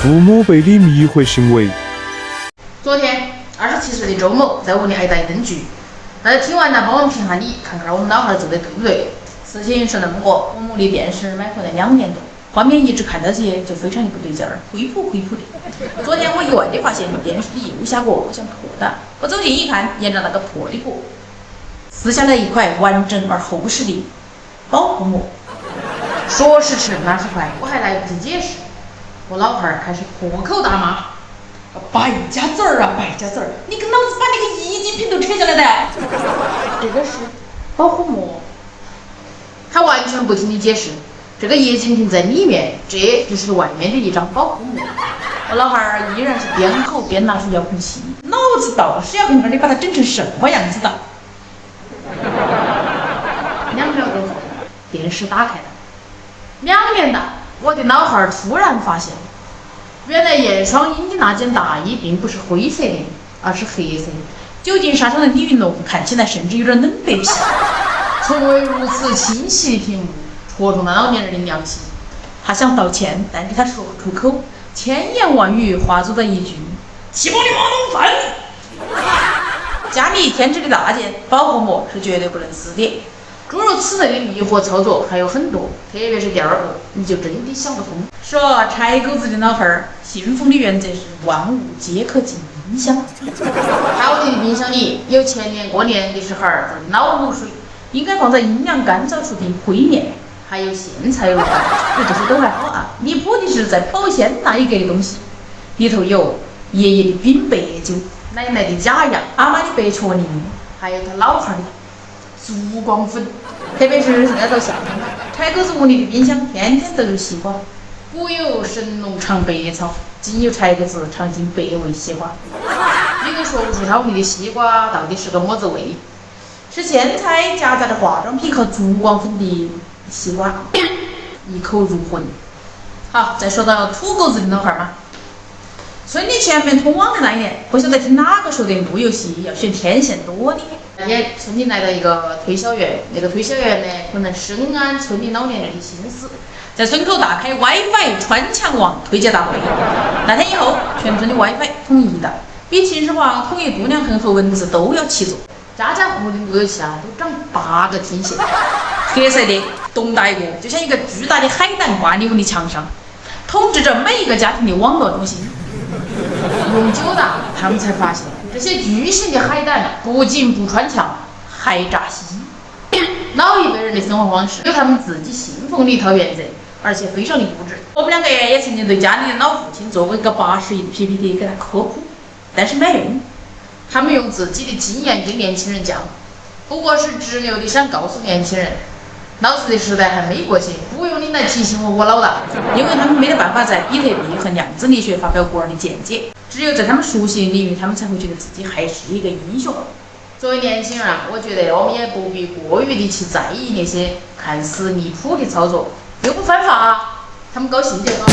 父母被你迷惑行为。昨天27岁的周某在屋里挨打一顿局，大家听完了帮我们评下理，看看我们老汉做的对不对。事情是那么个，我们的电视买回来2年多，画面一直看到起就非常的不对劲儿，灰扑灰扑的。昨天我意外地发现电视里右下角好像破的，我走近一看，沿着那个破的角撕下来一块完整而厚实的保护膜。说时迟，那时快，我还来不及解释，我老汉儿开始破口大骂：“败家子儿啊，败家子儿！你跟老子把那个液晶屏都扯下来的！这个是保护膜。”他完全不听你解释，这个液晶屏在里面，这就是外面的一张保护膜。我老汉儿依然是边口边拿出遥控器，脑子倒是要跟着你把它整成什么样子的。2秒钟后，电视打开了，2年的我的老汉儿突然发现，原来叶双英的那件大衣并不是灰色的，而是黑色的。久经沙场的李云龙看起来甚至有点冷得皮。从未如此清晰的屏幕戳中了老年人的良心。他想道歉，但是他说不出口，千言万语化作了一句：“希望你马龙饭。”家里添置的大件保护膜是绝对不能撕的。诸如此类的迷惑操作还有很多，特别是第2个，你就真的想不通。说柴狗子的老汉儿信奉的原则是万物皆可进冰箱。他屋里的冰箱里有前年过年的时候做的老卤水，应该放在阴凉干燥处的烩面，还有咸菜肉饭，这些都还好啊。离谱的是在保鲜那一格的东西，里头有爷爷的冰白酒、奶奶的假牙、阿妈的白雀泥，还有他老汉的烛光粉。特别是现在到夏天了，柴狗子屋里的冰箱天天都有西瓜。古有神农尝百草，今有柴狗子尝尽百味西瓜。你都说不出他屋里的西瓜到底是个么子味，是苋菜夹杂着化妆品和烛光粉的西瓜，一口入魂。好，再说到土狗子的老汉嘛，村里前面通往的那一年，不晓得听哪个说的路由器要选天线多的。那天村里来到一个推销员，那个推销员呢，可能深谙村里老年人的心思，在村口大开 WiFi 穿墙网推荐大会。那天以后，全村的 WiFi 统一的，比秦始皇统一度量衡和文字都要齐做。家家户户的路由器啊，都长8个天线，黑色的，东大一个，就像一个巨大的海胆挂你屋的墙上，统治着每一个家庭的网络中心。用久了，他们才发现，这些巨型的海胆不仅不穿墙，还扎心。老一辈人的生活方式有他们自己信奉的一套原则，而且非常的固执。我们2个也曾经对家里的老父亲做过一个80亿的 PPT 给他科普，但是没用。他们用自己的经验跟年轻人讲，不过是直溜的想告诉年轻人，老子的时代还没过去，不用你来提醒我老了。因为他们没得办法在比特币和量子力学发表个人的见解，只有在他们熟悉的领域，他们才会觉得自己还是一个英雄。作为年轻人啊，我觉得我们也不必过于的去在意那些看似离谱的操作，又不犯法，他们高兴就好。